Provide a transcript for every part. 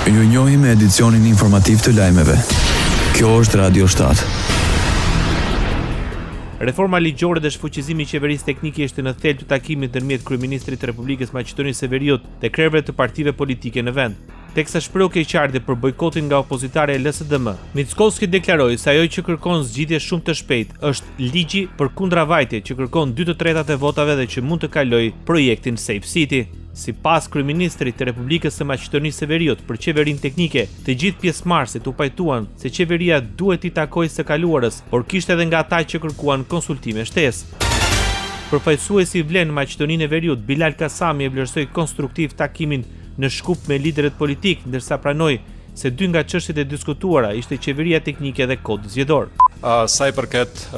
Ju njohim me edicionin informativ të lajmeve. Kjo është Radio 7. Reforma ligjore dhe shfuqizimi i qeverisë teknike ishte në thelb të takimit ndërmjet kryeministrit të Republikës Maqedonisë së Veriut dhe krerëve të partive politike në vend. Teksa shpreu keqardhje për bojkotin nga opozitare e LSDM, Mickovski deklaroi se ajo që kërkon zgjidhje shumë të shpejtë është ligji për kundravajtje që kërkon 2/3 e votave dhe që mund të kalojë projektin Safe City. Sipas kryeministrit të Republikës së Maqedonisë së Veriut për qeverinë teknike, të gjithë pjesëmarrësit u pajtuan se qeveria duhet i takojë së kaluarës, por kishte edhe nga ata që kërkuan konsultime shtesë. Përfaqësuesi i vlen në Maqedoninë e Veriut, Bilal Kasami, e vlerësoi konstruktiv takimin në Shkup me liderët politik, ndërsa pranoi se dy nga çështjet e diskutuara ishte qeveria teknike dhe kodi zgjedhor. Sa i përket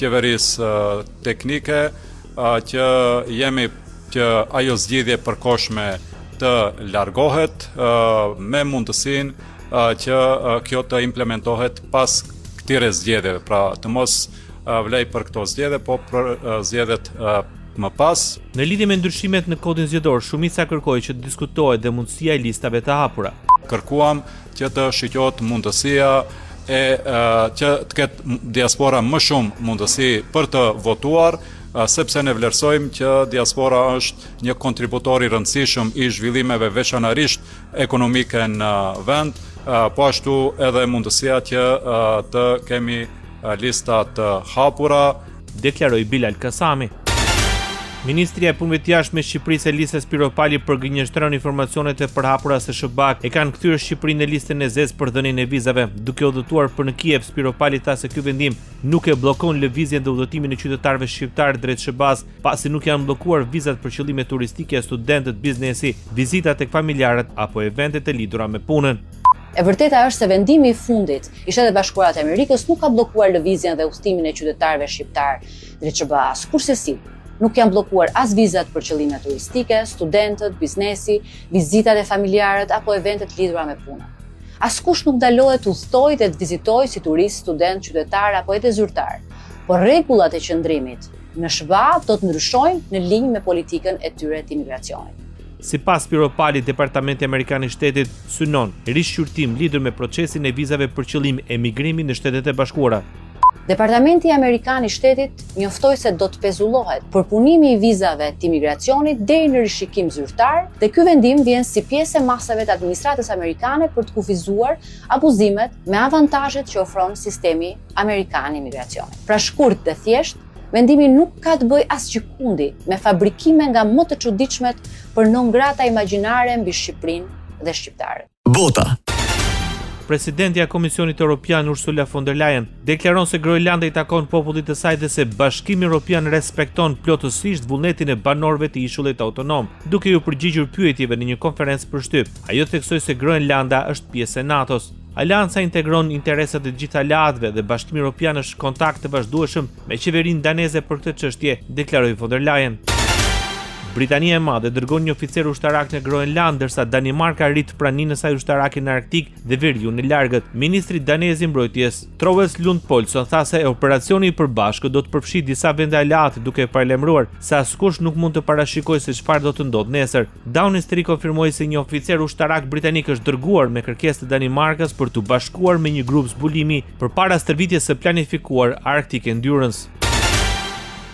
qeverisë teknike, që jemi që ajo zgjidhje përkohshme të largohet me mundësinë që kjo të implementohet pas këtyre zgjedhjeve, pra të mos vlej për këto zgjedhje, po për zgjedhjet më pas. Në lidhje me ndryshimet në kodin zgjedhor, shumica kërkoi që të diskutohet dhe mundësia e listave të hapura. Kërkuam që të shqyrtohet mundësia që të ketë diaspora më shumë mundësi për të votuar, sepse ne vlerësojmë që diaspora është një kontributor i rëndësishëm i zhvillimeve veçanërisht ekonomike në vend, po ashtu edhe mundësia që të kemi lista të hapura, deklaroi Bilal Kasami. Ministria e Punëve të Jashtme e Shqipërisë Elisa Spiropali përgënjeshtron informacionet e përhapura se SBA e kanë kthyer Shqipërinë në listën e zezë për dhënien e vizave. Duke udhëtuar për në Kiev, Spiropali tha se ky vendim nuk e bllokon lëvizjen dhe udhëtimin e qytetarëve shqiptar drejt SBA-s, pasi nuk janë bllokuar vizat për qëllime turistike, studentët, biznesi, vizita tek familjarët apo eventet e lidhura me punën. E vërteta është se vendimi i fundit i Shtetet Bashkuara të Amerikës nuk ka bllokuar lëvizjen dhe udhëtimin e qytetarëve shqiptar drejt SBA-s. Kurse nuk janë bllokuar as vizat për qëllime turistike, studentët, biznesi, vizitat e familjarët apo eventet lidhura me punën. Askush nuk ndalohet të udhtojë dhe të vizitojë si turist, student, qytetar apo edhe zyrtar. Por rregullat e qëndrimit në SBA do të ndryshojnë në linjë me politikën e tyre të imigracionit. Sipas Spiropali, Departamenti Amerikan i Shtetit synon rishqyrtim lidhur me procesin e vizave për qëllim emigrimi në Shtetet e Bashkuara. Departamenti Amerikan i Shtetit njoftoi se do të pezullohet përpunimi i vizave të imigracionit deri në rishikim zyrtar dhe ky vendim vjen si pjesë e masave të administratës amerikane për të kufizuar abuzimet me avantazhet që ofron sistemi amerikan i imigracionit. Pra shkurt dhe thjesht, vendimi nuk ka të bëjë asgjikundi me fabrikime nga më të çuditshmet për non grata imagjinare mbi Shqipërinë dhe shqiptarët. Bota. Presidentja e Komisionit Evropian Ursula von der Leyen deklaron se Groenlanda i takon popullit të saj dhe se Bashkimi Evropian respekton plotësisht vullnetin e banorëve të ishullit autonom, duke ju përgjigjur pyetjeve në një konferencë për shtyp. Ajo theksoi se Groenlanda është pjesë e NATO-s. Alianca integron interesat e gjithë aleatëve dhe Bashkimi Evropian është kontakt të vazhdueshëm me qeverinë daneze për këtë çështje, deklaroi von der Leyen. Britania e Madhe dërgon një oficer ushtarak në Groenland, ndërsa Danimarka rrit praninë e saj ushtarake në Arktik dhe Veriun e Largët. Ministri danez i mbrojtjes, Troels Lund Poulsen, tha se operacioni i përbashkët do të përfshijë disa vende aleate, duke paralajmëruar se askush nuk mund të parashikojë se çfarë do të ndodhë nesër. Downing Street konfirmoi se një oficer ushtarak britanik është dërguar me kërkesë të Danimarkës për të bashkuar me një grup zbulimi përpara stërvitjes së planifikuar Arctic Endurance.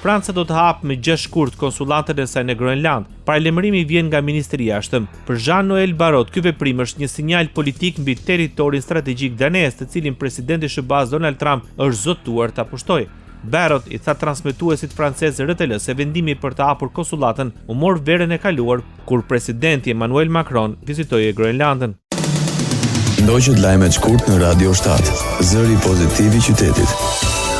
Franca do të hapë me 6 shkurt konsulatën e saj në Groenland. Paralajmërimi vjen nga Ministri i Jashtëm. Për Jean-Noël Barrot, ky veprim është një sinjal politik mbi territorin strategjik danez, të cilin presidenti i SBA-s Donald Trump është zotuar ta pushtojë. Barrot i tha transmetuesit francezë RTL se vendimi për të hapur konsulatën u mor verën e kaluar kur presidenti Emmanuel Macron vizitoi Groenlandën. Ndoqët lajmet shkurt në Radio 7, zëri pozitiv i qytetit.